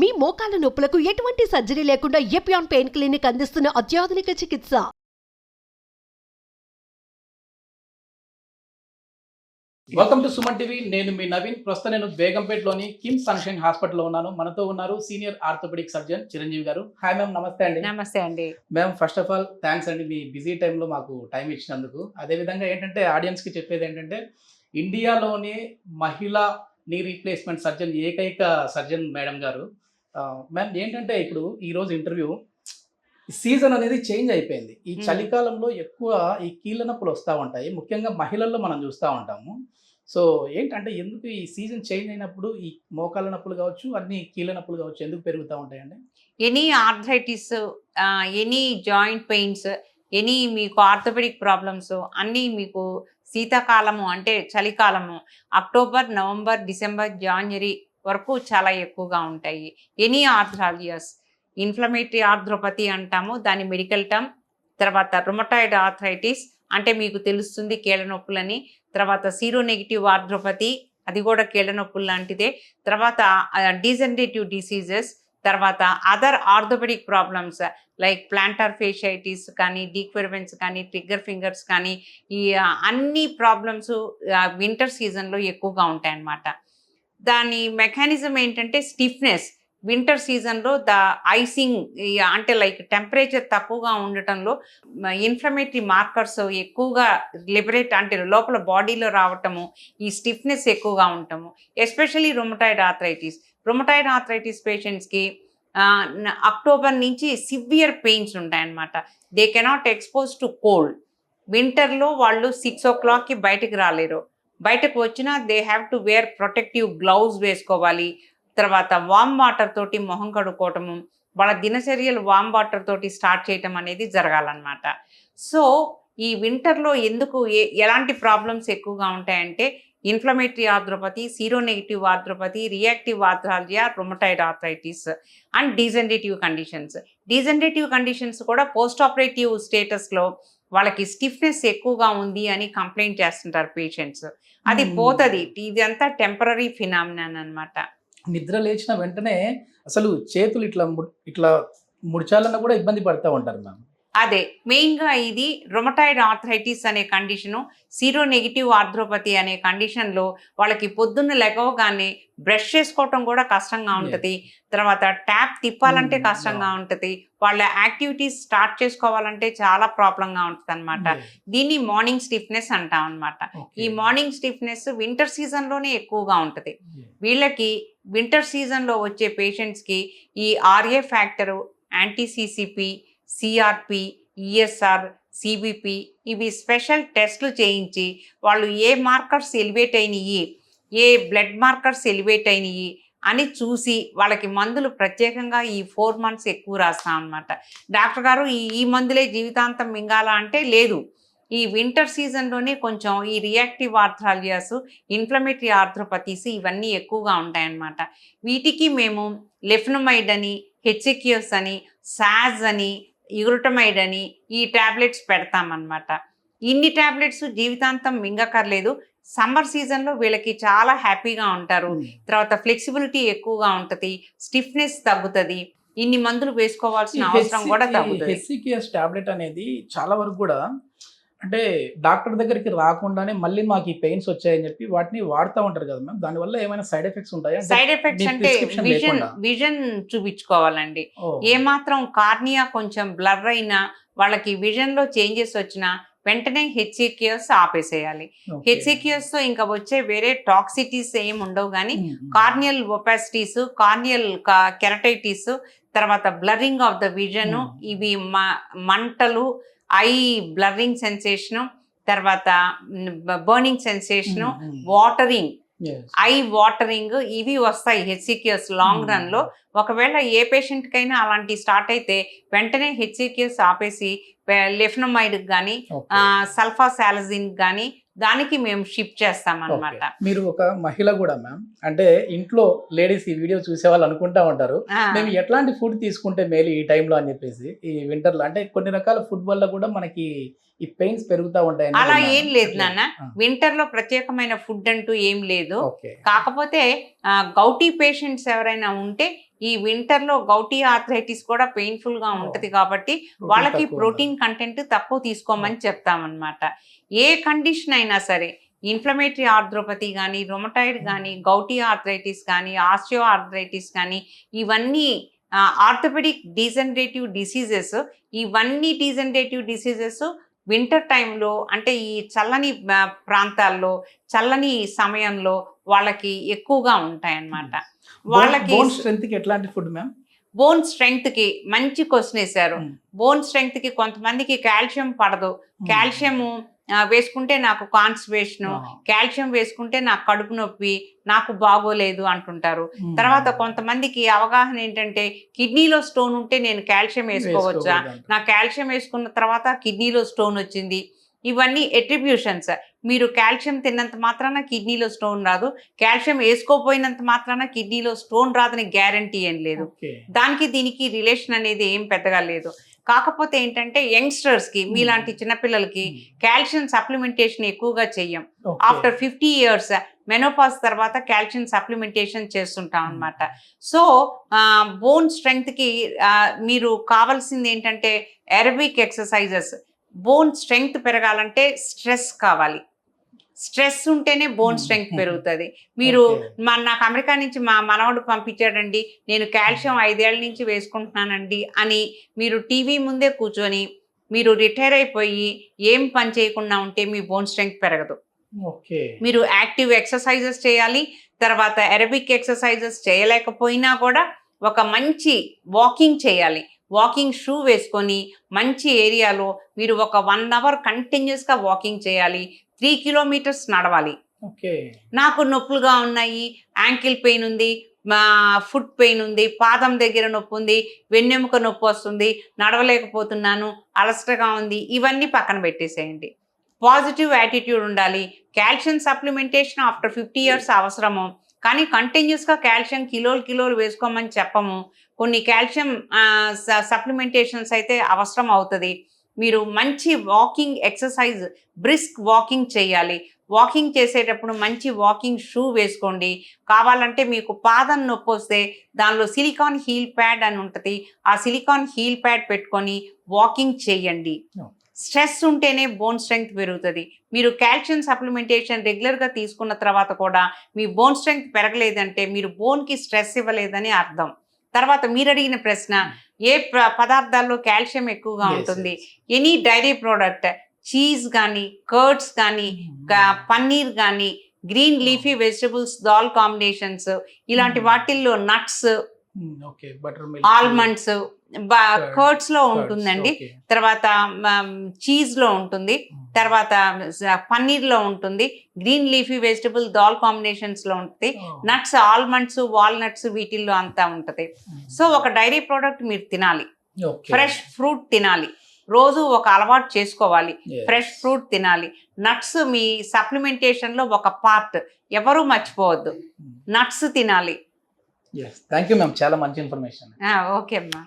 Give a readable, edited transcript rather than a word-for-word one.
మీ మోకాల నొప్పులకు ఎటువంటి సర్జరీ లేకుండా ఎపియాన్ పెయిన్ క్లినిక్ అందిస్తున్న అత్యాధునిక చికిత్స. Welcome to Suman TV. నేను మీ నవీన్. ప్రస్తుతం నేను బేగంపేటలోని కిమ్స్ సన్షైన్ హాస్పిటల్లో ఉన్నాను. మనతో ఉన్నారు సీనియర్ ఆర్థోపెడిక్ సర్జన్ చిరంజీవి గారు. హాయ్ మ్యామ్, నమస్తే అండి. నమస్తే అండి. Ma'am, first of all thanks అండి మీ బిజీ టైంలో మాకు టైం ఇచ్చినందుకు. అదేవిధంగా ఏంటంటే ఆడియన్స్కి చెప్పేది ఏంటంటే ఇండియాలోనే మహిళా నీ రీప్లేస్మెంట్ సర్జన్ ఏకైక సర్జన్ మేడం గారు. మ్యామ్ ఏంటంటే ఇప్పుడు ఈరోజు ఇంటర్వ్యూ సీజన్ అనేది చేంజ్ అయిపోయింది. ఈ చలికాలంలో ఎక్కువ ఈ కీళ్ళ నొప్పులు వస్తూ ఉంటాయి, ముఖ్యంగా మహిళల్లో మనం చూస్తూ ఉంటాము. సో ఏంటంటే ఎందుకు ఈ సీజన్ చేంజ్ అయినప్పుడు ఈ మోకాళ్ళ నొప్పులు కావచ్చు, అన్ని కీళ్ళ నొప్పులు కావచ్చు ఎందుకు పెరుగుతూ ఉంటాయండి? Any arthritis, any joint pains, any మీకు ఆర్థోపెడిక్ ప్రాబ్లమ్స్ అన్నీ మీకు శీతాకాలము అంటే చలికాలము అక్టోబర్, నవంబర్, డిసెంబర్, జనవరి వరకు చాలా ఎక్కువగా ఉంటాయి. ఎనీ ఆర్థరాలియాస్, ఇన్ఫ్లమేటరీ ఆర్థ్రోపతి అంటాము దాని మెడికల్ టర్మ్. తర్వాత రుమటాయిడ్ ఆర్థరైటిస్ అంటే మీకు తెలుస్తుంది కీళ్ళ నొప్పులని. తర్వాత సీరో నెగిటివ్ ఆర్థ్రోపతి, అది కూడా కీళ్ళ నొప్పులు లాంటిదే. తర్వాత డీజనరేటివ్ డిసీజెస్, తర్వాత other orthopaedic problems like plantar fasciitis కానీ, డీక్వెర్వెన్స్ కానీ, ట్రిగ్గర్ ఫింగర్స్ కానీ, ఈ అన్ని ప్రాబ్లమ్స్ వింటర్ సీజన్లో ఎక్కువగా ఉంటాయన్నమాట. దాని మెకానిజం ఏంటంటే స్టిఫ్నెస్. వింటర్ సీజన్లో ఐసింగ్ అంటే లైక్ టెంపరేచర్ తక్కువగా ఉండటంలో ఇన్ఫ్లమేటరీ మార్కర్స్ ఎక్కువగా లిబరేట్ అంటే లోపల బాడీలో రావటము, ఈ స్టిఫ్నెస్ ఎక్కువగా ఉండటము. ఎస్పెషల్లీ రుమటాయిడ్ ఆర్థరైటిస్ పేషెంట్స్కి అక్టోబర్ నుంచి సివియర్ పెయిన్స్ ఉంటాయన్నమాట. They cannot expose to cold. వింటర్లో వాళ్ళు 6 o'clockకి బయటకు రాలేరు. బయటకు వచ్చినా they have to wear protective glove వేసుకోవాలి. తర్వాత వామ్ వాటర్ తోటి మొహం కడుక్కోవటము, వాళ్ళ దినచర్యలు వామ్ వాటర్ తోటి స్టార్ట్ చేయటం అనేది జరగాలన్నమాట. సో ఈ వింటర్లో ఎందుకు ఎలాంటి ప్రాబ్లమ్స్ ఎక్కువగా ఉంటాయంటే inflammatory arthropathy, seronegative arthropathy, reactive arthralgia, rheumatoid arthritis and degenerative conditions కూడా పోస్ట్ ఆపరేటివ్ స్టేటస్లో వాళ్ళకి స్టిఫ్నెస్ ఎక్కువగా ఉంది అని కంప్లైంట్ చేస్తుంటారు పేషెంట్స్. అది పోతుంది. ఇదంతా టెంపరీ ఫినామినన్ అనమాట. నిద్ర లేచిన వెంటనే అసలు చేతులు ఇట్లా ముడిచాలన్నా కూడా ఇబ్బంది పడుతూ ఉంటారు మ్యామ్. అదే మెయిన్గా ఇది రుమటాయిడ్ ఆర్థరైటిస్ అనే కండిషను, సీరో నెగిటివ్ ఆర్థ్రోపతి అనే కండిషన్లో వాళ్ళకి పొద్దున్న లెగవగానే బ్రష్ చేసుకోవటం కూడా కష్టంగా ఉంటుంది. తర్వాత ట్యాప్ తిప్పాలంటే కష్టంగా ఉంటుంది. వాళ్ళ యాక్టివిటీస్ స్టార్ట్ చేసుకోవాలంటే చాలా ప్రాబ్లంగా ఉంటుంది అనమాట. దీన్ని మార్నింగ్ స్టిఫ్నెస్ అంటాం అనమాట. ఈ మార్నింగ్ స్టిఫ్నెస్ వింటర్ సీజన్లోనే ఎక్కువగా ఉంటుంది. వీళ్ళకి వింటర్ సీజన్లో వచ్చే పేషెంట్స్కి ఈ RA factor, anti CCP, CRP, ESR, CBP ఇవి స్పెషల్ టెస్ట్లు చేయించి వాళ్ళు ఏ మార్కర్స్ ఎలివేట్ అయినాయి, ఏ బ్లడ్ మార్కర్స్ ఎలివేట్ అయినాయి అని చూసి వాళ్ళకి మందులు ప్రత్యేకంగా ఈ 4 months ఎక్కువ రాస్తాం అనమాట. డాక్టర్ గారు ఈ మందులే జీవితాంతం మింగాల అంటే లేదు. ఈ వింటర్ సీజన్లోనే కొంచెం ఈ రియాక్టివ్ ఆర్థరాలియాస్, ఇన్ఫ్లమేటరీ ఆర్థ్రోపతీస్ ఇవన్నీ ఎక్కువగా ఉంటాయన్నమాట. వీటికి మేము లెఫ్నమైడ్ అని, హెచ్సిక్యూస్ అని, సాజ్ అని, యూగ్లూటమైడ్ అని ఈ ట్యాబ్లెట్స్ పెడతామన్నమాట. ఇన్ని ట్యాబ్లెట్స్ జీవితాంతం మింగకర్లేదు. సమ్మర్ సీజన్లో వీళ్ళకి చాలా హ్యాపీగా ఉంటారు. తర్వాత ఫ్లెక్సిబిలిటీ ఎక్కువగా ఉంటుంది, స్టిఫ్నెస్ తగ్గుతుంది. ఇన్ని మందులు వేసుకోవాల్సిన అవసరం కూడా తగ్గుతుంది. హెచ్సిక్యూఎస్ టాబ్లెట్ అనేది చాలా వరకు కూడా అంటే డాక్టర్ దగ్గరికి రాకుండానే మళ్ళీ మాకు ఈ పెయిన్స్ వచ్చాయని చెప్పి వాటిని వాడుతూ ఉంటారు కదా మ్యామ్. దానివల్ల ఏమైనా సైడ్ ఎఫెక్ట్స్ ఉంటాయా? సైడ్ ఎఫెక్ట్స్ అంటే విజన్ చూపించుకోవాలండి. ఏమాత్రం కార్నియా కొంచెం బ్లర్ అయినా, వాళ్ళకి విజన్లో చేంజెస్ వచ్చినా వెంటనే హెచ్సిక్యూఎస్ ఆపేసేయాలి. హెచ్సిక్యూఎస్ తో ఇంకా వచ్చే వేరే టాక్సిటీస్ ఏమి ఉండవు, కానీ కార్నియల్ ఒపాసిటీస్, కార్నియల్ కెరటైటిస్, తర్వాత బ్లరింగ్ ఆఫ్ ద విజన్, ఇవి మంటలు, ఐ బ్లరింగ్ సెన్సేషను, తర్వాత burning sensation, watering, I watering ఇవి వస్తాయి హెచ్సిక్యూఎస్ లాంగ్ రన్లో. ఒకవేళ ఏ పేషెంట్కైనా అలాంటి స్టార్ట్ అయితే వెంటనే హెచ్సిక్యూఎస్ ఆపేసి లెఫ్నమైడ్ కానీ, సల్ఫాసాలజిన్ కానీ దానికి మేము షిఫ్ట్ చేస్తాం అనమాట. మీరు ఒక మహిళ కూడా మ్యామ్, అంటే ఇంట్లో లేడీస్ ఈ వీడియో చూసే వాళ్ళు అనుకుంటా ఉంటారు మేము ఎట్లాంటి ఫుడ్ తీసుకుంటే మేలు ఈ టైంలో అని చెప్పేసి. ఈ వింటర్లో అంటే కొన్ని రకాల ఫుడ్ వల్ల కూడా మనకి ఈ పెయిన్స్ పెరుగుతా ఉంటాయి అలా ఏం లేదు నాన్న. వింటర్ లో ప్రత్యేకమైన ఫుడ్ అంటూ ఏం లేదు. ఓకే కాకపోతే గౌటీ పేషెంట్స్ ఎవరైనా ఉంటే ఈ వింటర్ లో గౌటీ ఆర్థరైటిస్ కూడా పెయిన్ఫుల్ గా ఉంటది కాబట్టి వాళ్ళకి ప్రోటీన్ కంటెంట్ తక్కువ తీసుకోమని చెప్తామన్నమాట. ఏ కండిషన్ అయినా సరే, ఇన్ఫ్లమేటరీ ఆర్థ్రోపతి కానీ, రొమటాయిడ్ కానీ, గౌటీ ఆర్థరైటిస్ కానీ, ఆస్టియో ఆర్థరైటిస్ కానీ, ఇవన్నీ ఆర్థోపెడిక్ డీజనరేటివ్ డిసీజెస్. ఇవన్నీ డీజనరేటివ్ డిసీజెస్ వింటర్ టైంలో, అంటే ఈ చల్లని ప్రాంతాల్లో చల్లని సమయంలో వాళ్ళకి ఎక్కువగా ఉంటాయి అన్నమాట. వాళ్ళకి స్ట్రెంత్ కి ఎట్లాంటి ఫుడ్ మ్యామ్? బోన్ స్ట్రెంగ్త్ కి మంచి క్వశ్చన్ వేశారు. బోన్ స్ట్రెంగ్త్ కి కొంతమందికి కాల్షియం పడదు. కాల్షియం వేసుకుంటే నాకు కాన్స్టిపేషన్, కాల్షియం వేసుకుంటే నాకు కడుపు నొప్పి, నాకు బాగోలేదు అంటుంటారు. తర్వాత కొంతమందికి అవగాహన ఏంటంటే కిడ్నీలో స్టోన్ ఉంటే నేను కాల్షియం వేసుకోవచ్చా, నా కాల్షియం వేసుకున్న తర్వాత కిడ్నీలో స్టోన్ వచ్చింది. ఇవన్నీ ఎట్రిబ్యూషన్స్. మీరు కాల్షియం తిన్నంత మాత్రాన కిడ్నీలో స్టోన్ రాదు, కాల్షియం వేసుకోపోయినంత మాత్రాన కిడ్నీలో స్టోన్ రాదని గ్యారంటీ ఏం లేదు. దానికి దీనికి రిలేషన్ అనేది ఏం పెద్దగా లేదు. కాకపోతే ఏంటంటే యంగ్స్టర్స్ కి, మీలాంటి చిన్నపిల్లలకి కాల్షియం సప్లిమెంటేషన్ ఎక్కువగా చెయ్యం. ఆఫ్టర్ 50 years మెనోపాజ్ తర్వాత కాల్షియం సప్లిమెంటేషన్ చేస్తుంటాం అన్నమాట. సో బోన్ స్ట్రెంగ్త్ కి మీరు కావాల్సింది ఏంటంటే ఎరోబిక్ ఎక్సర్సైజెస్. బోన్ స్ట్రెంగ్త్ పెరగాలంటే స్ట్రెస్ కావాలి. స్ట్రెస్ ఉంటేనే బోన్ స్ట్రెంగ్త్ పెరుగుతుంది. మీరు నాకు అమెరికా నుంచి మా మనవడు పంపించాడండి, నేను కాల్షియం 5 ఏళ్ల నుంచి వేసుకుంటున్నానండి అని మీరు టీవీ ముందే కూర్చొని మీరు రిటైర్ అయిపోయి ఏం పని చేయకుండా ఉంటే మీ బోన్ స్ట్రెంగ్త్ పెరగదు. మీరు యాక్టివ్ ఎక్సర్సైజెస్ చేయాలి. తర్వాత ఎరోబిక్ ఎక్సర్సైజెస్ చేయలేకపోయినా కూడా ఒక మంచి వాకింగ్ చేయాలి. వాకింగ్ షూ వేసుకొని మంచి ఏరియాలో మీరు ఒక 1 hour కంటిన్యూస్గా వాకింగ్ చేయాలి. 3 kilometers నడవాలి. నాకు నొప్పులుగా ఉన్నాయి, యాంకిల్ పెయిన్ ఉంది, ఫుట్ పెయిన్ ఉంది, పాదం దగ్గర నొప్పి ఉంది, వెన్నెముక నొప్పి వస్తుంది, నడవలేకపోతున్నాను, అలసటగా ఉంది, ఇవన్నీ పక్కన పెట్టేసేయండి. పాజిటివ్ యాటిట్యూడ్ ఉండాలి. కాల్షియం సప్లిమెంటేషన్ ఆఫ్టర్ 50 years అవసరము, కానీ కంటిన్యూస్గా కాల్షియం కిలోలు వేసుకోమని చెప్పము. కొన్ని కాల్షియం సప్లిమెంటేషన్స్ అయితే అవసరం అవుతుంది. మీరు మంచి వాకింగ్ ఎక్సర్సైజ్, బ్రిస్క్ వాకింగ్ చేయాలి. వాకింగ్ చేసేటప్పుడు మంచి వాకింగ్ షూ వేసుకోండి. కావాలంటే మీకు పాదం నొప్పి వస్తే దానిలో సిలికాన్ హీల్ ప్యాడ్ అని ఉంటుంది, ఆ సిలికాన్ హీల్ ప్యాడ్ పెట్టుకొని వాకింగ్ చేయండి. స్ట్రెస్ ఉంటేనే బోన్ స్ట్రెంగ్త్ పెరుగుతుంది. మీరు కాల్షియం సప్లిమెంటేషన్ రెగ్యులర్గా తీసుకున్న తర్వాత కూడా మీ బోన్ స్ట్రెంగ్త్ పెరగలేదంటే మీరు బోన్కి స్ట్రెస్ ఇవ్వలేదని అర్థం. తర్వాత మీరు అడిగిన ప్రశ్న, ఏ పదార్థాల్లో కాల్షియం ఎక్కువగా ఉంటుంది? ఎనీ డైరీ ప్రోడక్ట్, చీజ్ కానీ, కర్డ్స్ కానీ, పన్నీర్ కానీ, green leafy vegetables, dal combinations, ఇలాంటి వాటిల్లో నట్స్, ఆల్మండ్స్, కర్డ్స్ లో ఉంటుందండి. తర్వాత చీజ్ లో ఉంటుంది, తర్వాత పన్నీర్ లో ఉంటుంది, green leafy vegetable dal combinations లో ఉంటుంది, నట్స్, ఆల్మండ్స్, వాల్నట్స్ వీటిల్లో అంతా ఉంటది. సో ఒక డైరీ ప్రోడక్ట్ మీరు తినాలి. ఫ్రెష్ ఫ్రూట్ తినాలి. రోజు ఒక అలవాటు చేసుకోవాలి, ఫ్రెష్ ఫ్రూట్ తినాలి. నట్స్ మీ సప్లిమెంటేషన్ లో ఒక పార్ట్, ఎవరు మర్చిపోవద్దు. నట్స్ తినాలి. థ్యాంక్ యూ మ్యామ్, చాలా మంచి ఇన్ఫర్మేషన్. ఓకే అమ్మా.